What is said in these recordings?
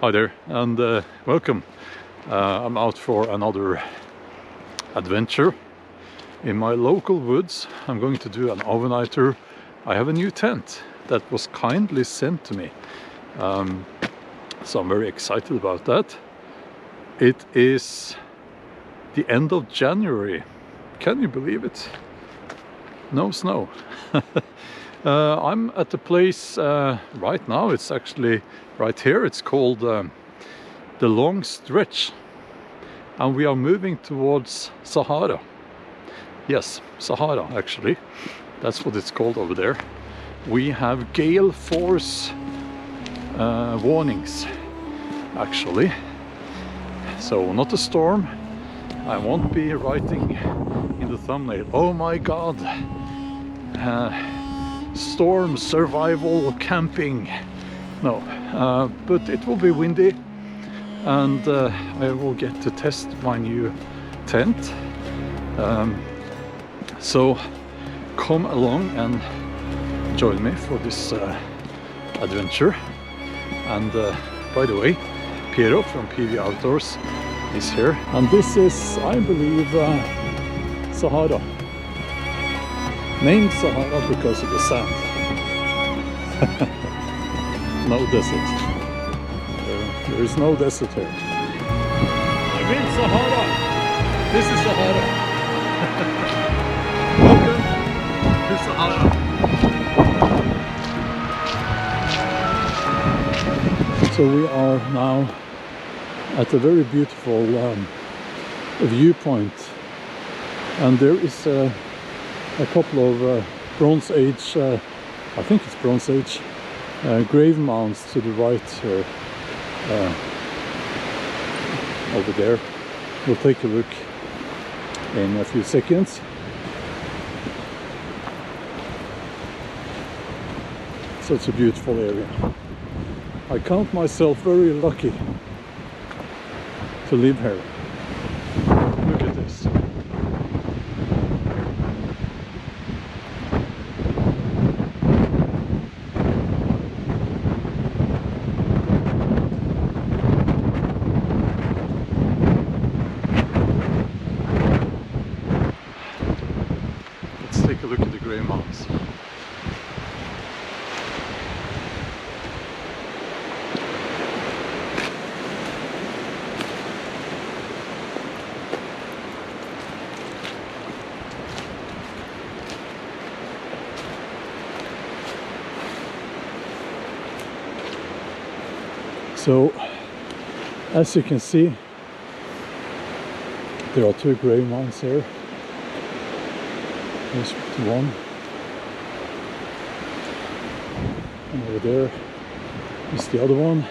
Hi there, and welcome. I'm out for another adventure in my local woods. I'm going to do an overnighter. I have a new tent that was kindly sent to me, so I'm very excited about that. It is the end of January. Can you believe it? No snow. I'm at the place right now. It's actually right here. It's called the Long Stretch, and we are moving towards Sahara. Yes, Sahara actually. That's what it's called over there. We have gale force warnings actually. So not a storm. I won't be writing in the thumbnail, oh my god, storm survival camping. No, but it will be windy, and I will get to test my new tent. So come along and join me for this adventure. And by the way, Piero from PV Outdoors is here, and this is, I believe, Sahara. Named Sahara because of the sand. No desert. There is no desert here. I'm in Sahara. This is Sahara. Welcome to Sahara. So we are now at a very beautiful viewpoint, and there is a couple of Bronze Age, I think it's Bronze Age, grave mounds to the right here, over there. We'll take a look in a few seconds. Such a beautiful area. I count myself very lucky to live here. Look at this. Let's take a look at the grey mounds. So, as you can see, there are two grey mounds here. There's one, and over there is the other one.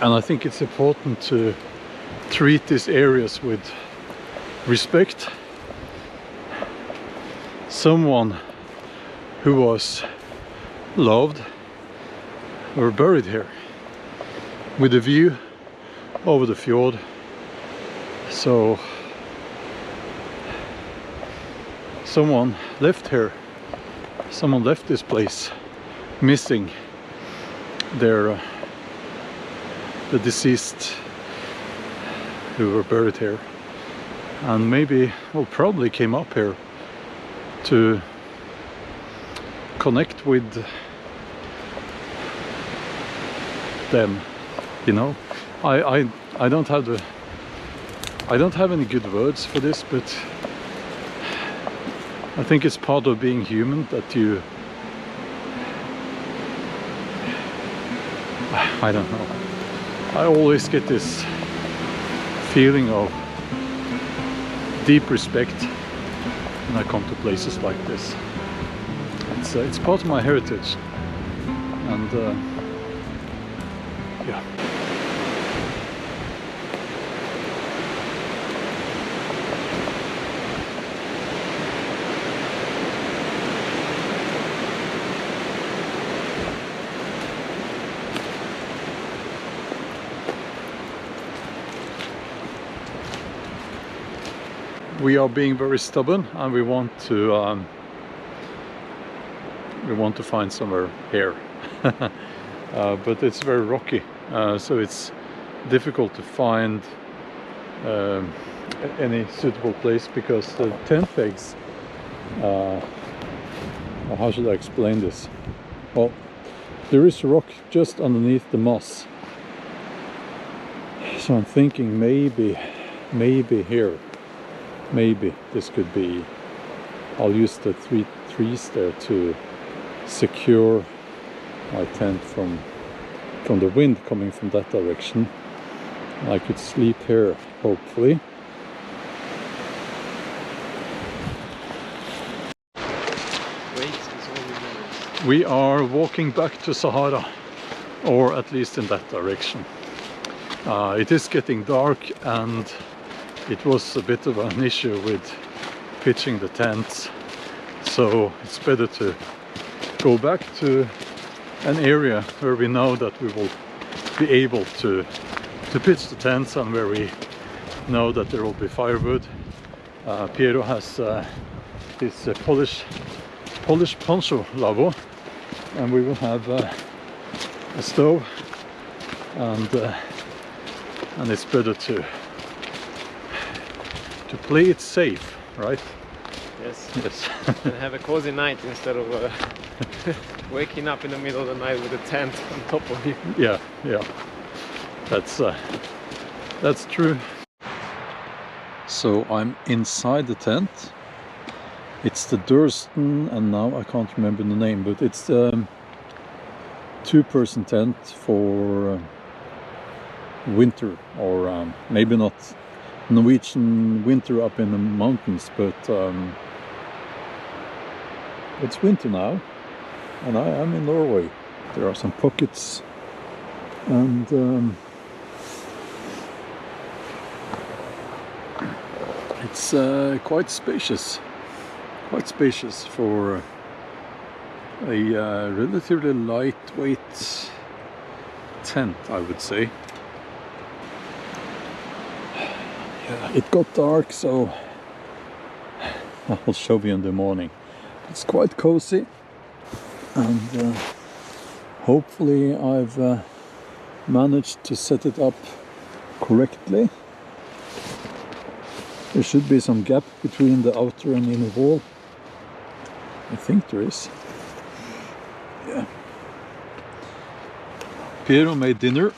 And I think it's important to treat these areas with respect. Someone who was loved were buried here with a view over the fjord. So someone left here, someone left this place missing their the deceased who were buried here, and maybe, well, probably came up here to connect with them, you know. I don't have any good words for this, but I think it's part of being human that you, I don't know, I always get this feeling of deep respect when I come to places like this. It's part of my heritage, and yeah. we are being very stubborn, and we want to find somewhere here. But it's very rocky, so it's difficult to find any suitable place, because the tent pegs, how should I explain this? Well, there is a rock just underneath the moss, so I'm thinking maybe here, maybe this could be. I'll use the 3 trees there to secure my tent from the wind coming from that direction. I could sleep here, hopefully. We are walking back to Sahara, or at least in that direction. It is getting dark, and it was a bit of an issue with pitching the tents, so it's better to go back to an area where we know that we will be able to pitch the tents, and where we know that there will be firewood. Piero has his Polish poncho lavabo, and we will have a stove, and it's better to play it safe, right? Yes. Yes. And have a cozy night instead of waking up in the middle of the night with a tent on top of you. Yeah, that's true. So I'm inside the tent. It's the Durston, and now I can't remember the name, but it's the 2-person tent for winter, or maybe not Norwegian winter up in the mountains, but it's winter now, and I am in Norway. There are some pockets, and it's quite spacious for a relatively lightweight tent, I would say. Yeah, it got dark, so I'll show you in the morning. It's quite cozy, and hopefully I've managed to set it up correctly. There should be some gap between the outer and inner wall. I think there is. Yeah. Piero made dinner.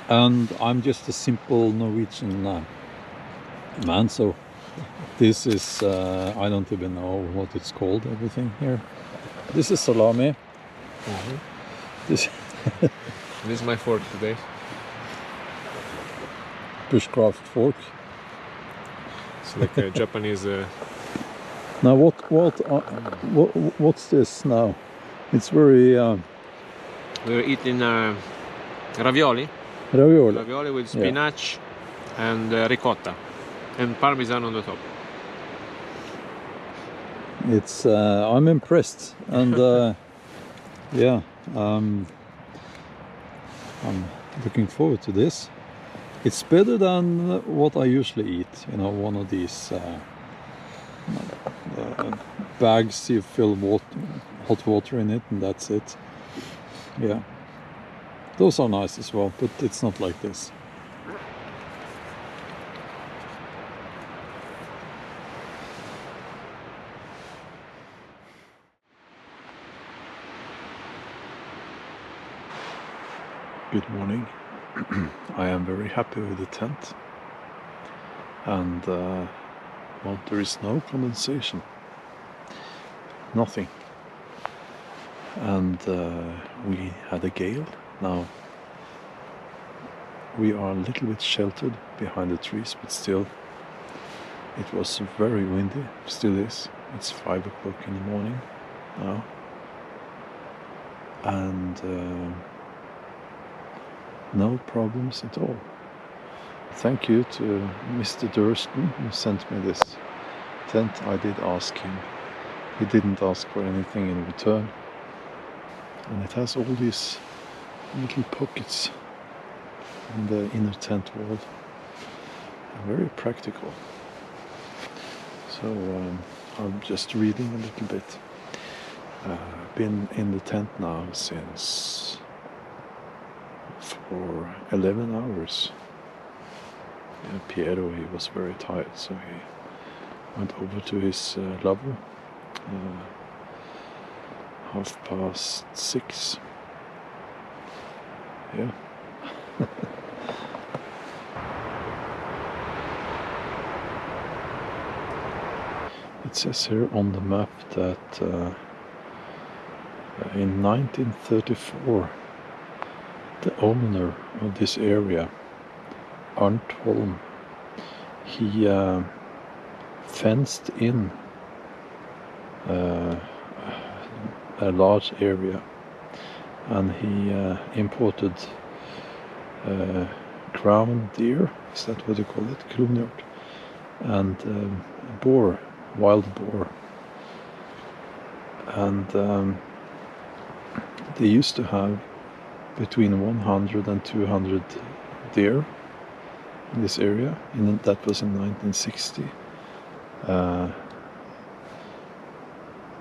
And I'm just a simple Norwegian man, so this is, I don't even know what it's called, everything here. This is salami. This is my fork today. Bushcraft fork. It's like a Japanese... Now what's this now? It's very... We're eating ravioli. Ravioli with spinach, yeah, and ricotta, and parmesan on the top. It's I'm impressed, and yeah, I'm looking forward to this. It's better than what I usually eat. You know, one of these bags you fill hot water in it, and that's it. Yeah. Those are nice as well, but it's not like this. Good morning. I am very happy with the tent, and well, there is no condensation, nothing, and we had a gale. Now we are a little bit sheltered behind the trees, but still it was very windy, still is. It's 5 o'clock in the morning now, and no problems at all. Thank you to Mr. Durston who sent me this tent. I did ask him. He didn't ask for anything in return, and it has all these little pockets in the inner tent wall, very practical. So I'm just reading a little bit. Been in the tent now since for 11 hours. Yeah, Piero, he was very tired, so he went over to his lover 6:30. Yeah. It says here on the map that in 1934 the owner of this area, Arnt Holm, he fenced in a large area, and he imported ground deer, is that what you call it, kronhjort, and boar, wild boar, and they used to have between 100 and 200 deer in this area, and that was in 1960.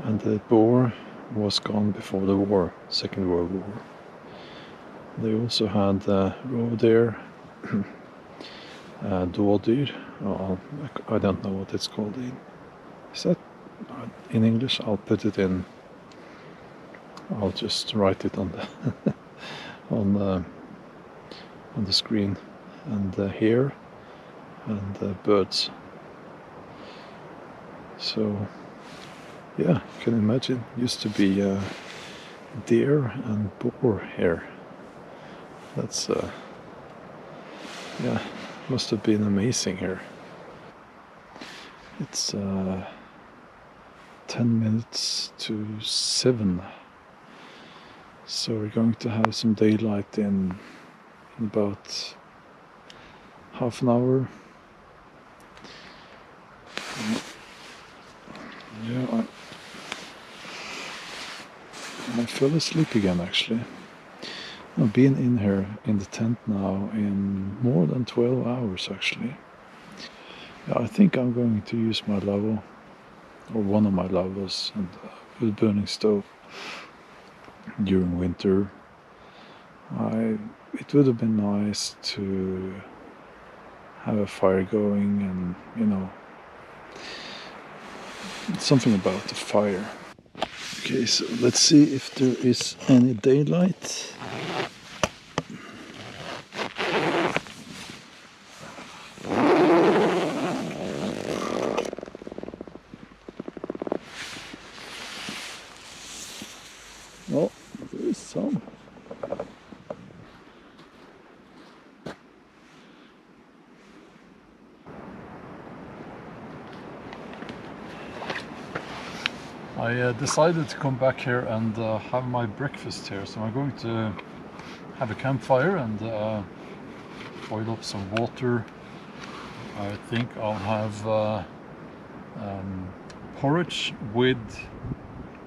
And the boar was gone before the war, Second World War. They also had roe deer, dådyr. I don't know what it's called is that in English? I'll put it in. I'll just write it on the on the screen. And hare and birds. So yeah, you can imagine, used to be deer and boar here. That's yeah, must have been amazing here. It's 10 minutes to 7, so we're going to have some daylight in about half an hour. Yeah, I fell asleep again actually. I've been in here in the tent now in more than 12 hours actually. Yeah, I think I'm going to use my lavo, or one of my lavos, and wood burning stove during winter. It would have been nice to have a fire going, and you know, something about the fire. Okay, so let's see if there is any daylight. Oh, there is some. I decided to come back here and have my breakfast here, so I'm going to have a campfire and boil up some water. I think I'll have porridge with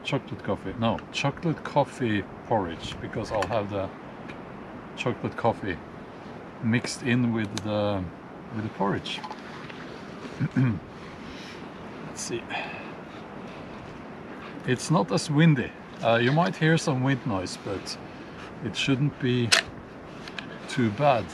chocolate coffee. No, chocolate coffee porridge, because I'll have the chocolate coffee mixed in with the porridge. Let's see. It's not as windy. You might hear some wind noise, but it shouldn't be too bad.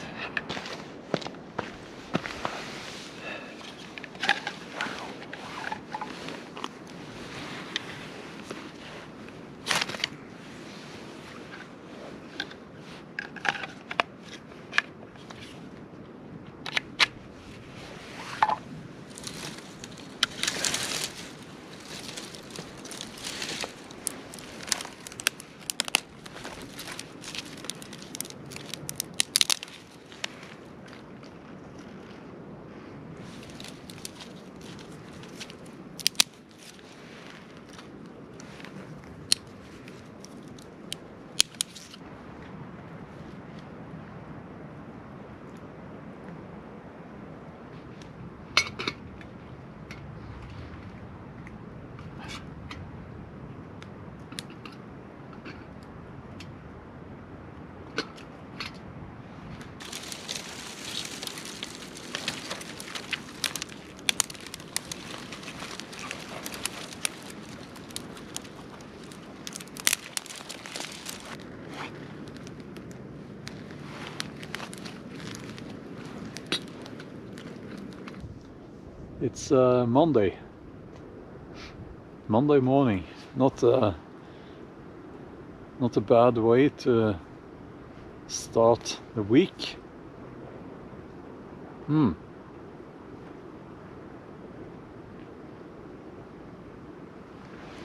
It's Monday morning. Not a bad way to start the week.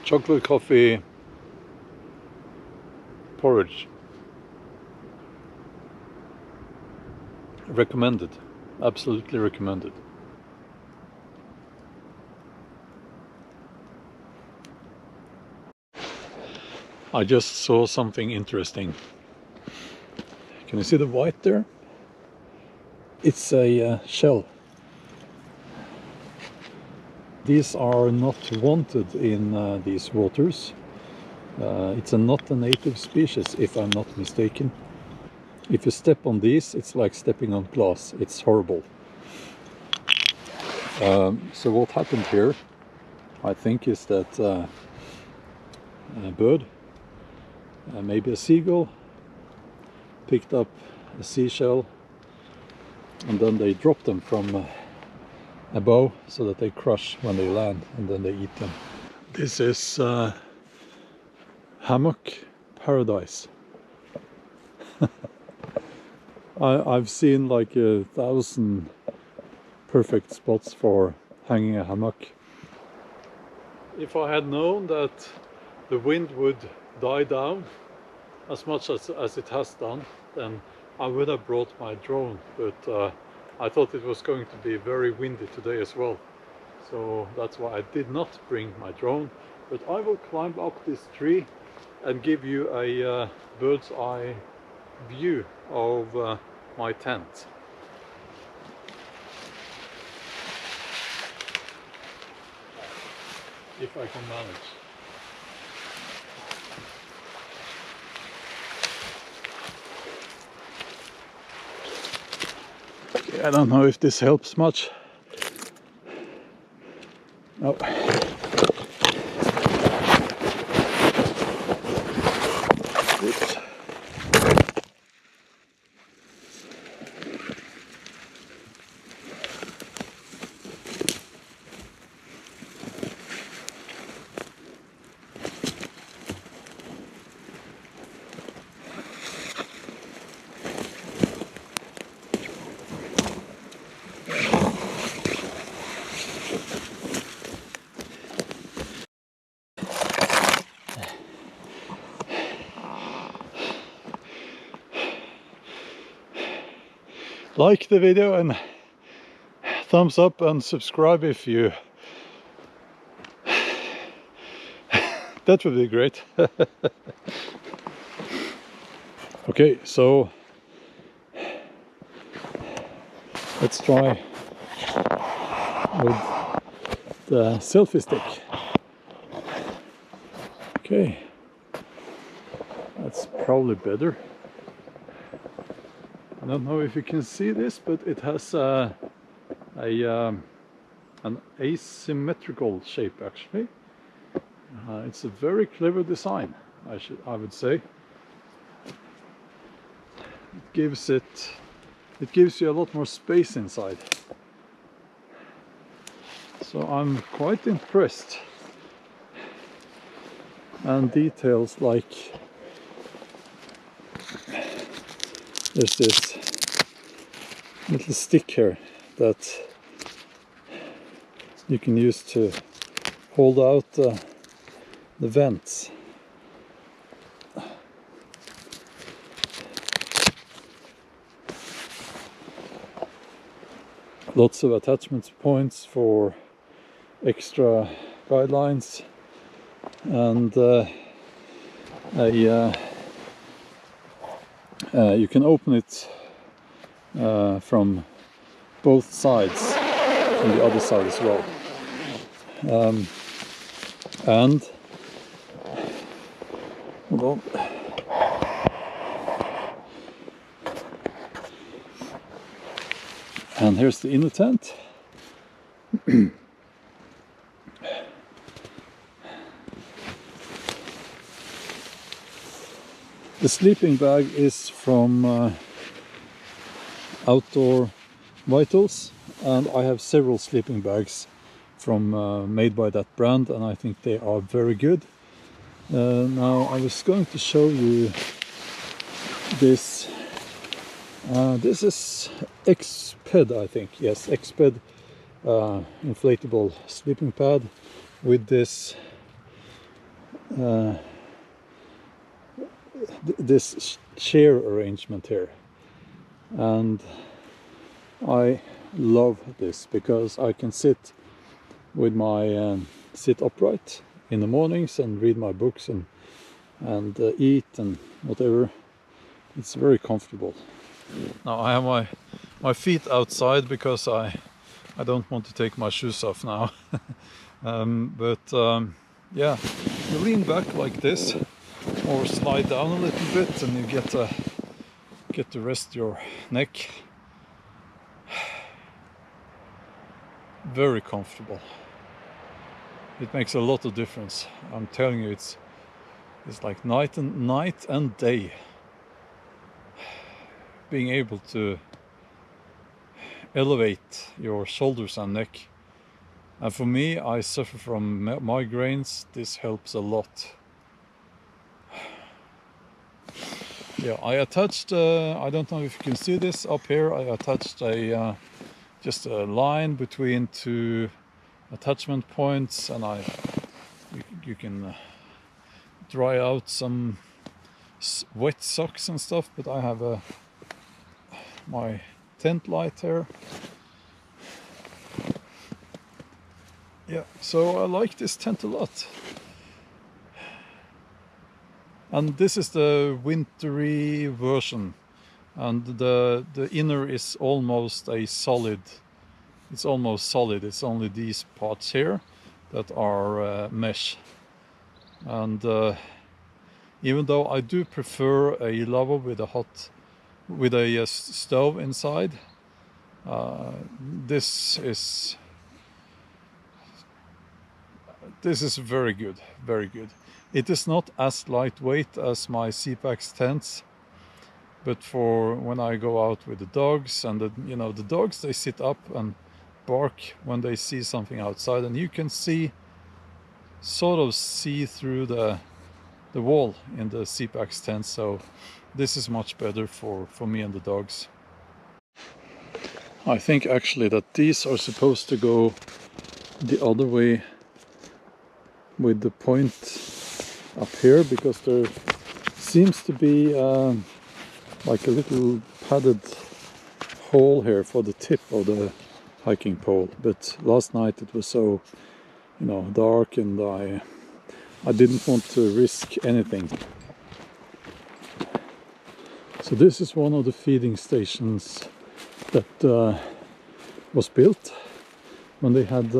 Chocolate coffee porridge. Recommended. Absolutely recommended. I just saw something interesting. Can you see the white there? It's a shell. These are not wanted in these waters. It's not a native species, if I'm not mistaken. If you step on these, it's like stepping on glass. It's horrible. So what happened here, I think, is that a bird, maybe a seagull, picked up a seashell, and then they drop them from above so that they crush when they land, and then they eat them. This is hammock paradise. I've seen like 1,000 perfect spots for hanging a hammock. If I had known that the wind would die down as much as it has done, then I would have brought my drone, but I thought it was going to be very windy today as well, so that's why I did not bring my drone. But I will climb up this tree and give you a bird's eye view of my tent. If I can manage. Okay, I don't know if this helps much. Oh. Oops. Like the video and thumbs up and subscribe if you that would be great. Okay, so let's try with the selfie stick. Okay, that's probably better. I don't know if you can see this, but it has an asymmetrical shape actually. It's a very clever design, I would say. It gives you a lot more space inside. So I'm quite impressed. And details like there's this little stick here that you can use to hold out the vents. Lots of attachment points for extra guidelines, and you can open it from both sides, from the other side as well. And hold on. And here's the inner tent. The sleeping bag is from Outdoor Vitals, and I have several sleeping bags from made by that brand, and I think they are very good. Now I was going to show you this. This is X-Mid, I think. Yes, X-Mid inflatable sleeping pad with this this chair arrangement here, and I love this because I can sit with my sit upright in the mornings and read my books and eat and whatever. It's very comfortable. Now I have my feet outside because I don't want to take my shoes off now. Yeah, you lean back like this or slide down a little bit and you get to rest your neck. Very comfortable. It makes a lot of difference. I'm telling you, it's like night and day. Being able to elevate your shoulders and neck. And for me, I suffer from migraines. This helps a lot. Yeah, I attached, I don't know if you can see this up here, I attached just a line between two attachment points, and you can dry out some wet socks and stuff, but I have my tent light here. Yeah, so I like this tent a lot. And this is the wintry version, and the inner is almost a solid. It's almost solid. It's only these parts here that are mesh. And even though I do prefer a lavabo with a stove inside, this is very good, very good. It is not as lightweight as my CPAX tents, but for when I go out with the dogs, and the dogs, they sit up and bark when they see something outside, and you can sort of see through the wall in the CPAX tent, so this is much better for me and the dogs. I think actually that these are supposed to go the other way with the point up here, because there seems to be like a little padded hole here for the tip of the hiking pole, but last night it was so dark, and I didn't want to risk anything. So this is one of the feeding stations that was built when they had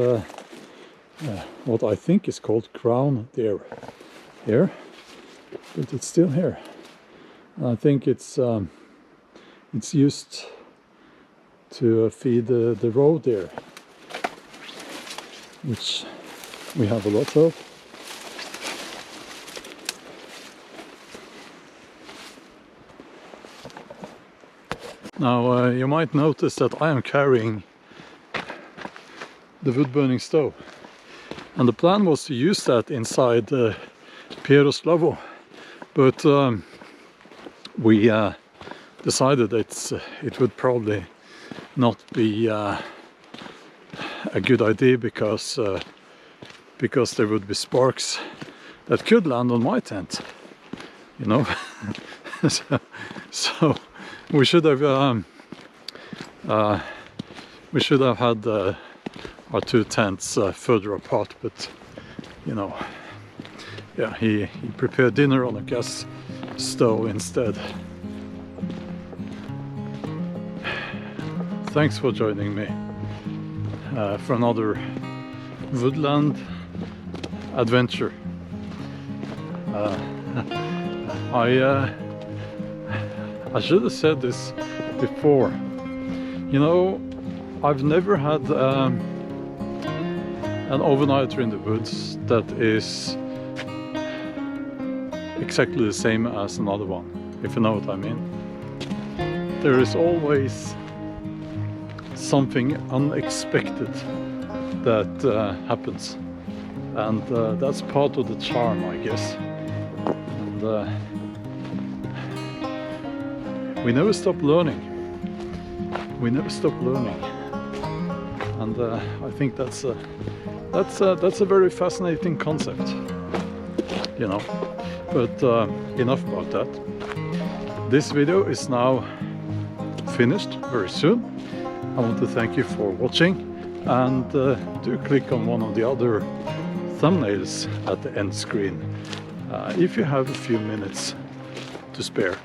what I think is called crown deer here, but it's still here. And I think it's used to feed the roe deer, which we have a lot of. Now you might notice that I am carrying the wood burning stove, and the plan was to use that inside Piero's lavabo, but we decided it would probably not be a good idea, because there would be sparks that could land on my tent, so we should have had our two tents further apart, but yeah, he prepared dinner on a gas stove instead. Thanks for joining me for another woodland adventure. I should have said this before. I've never had an overnighter in the woods that is exactly the same as another one, if you know what I mean. There is always something unexpected that happens, and that's part of the charm, I guess. And we never stop learning. We never stop learning, and I think that's a very fascinating concept, you know. But enough about that. This video is now finished very soon. I want to thank you for watching, and do click on one of the other thumbnails at the end screen if you have a few minutes to spare.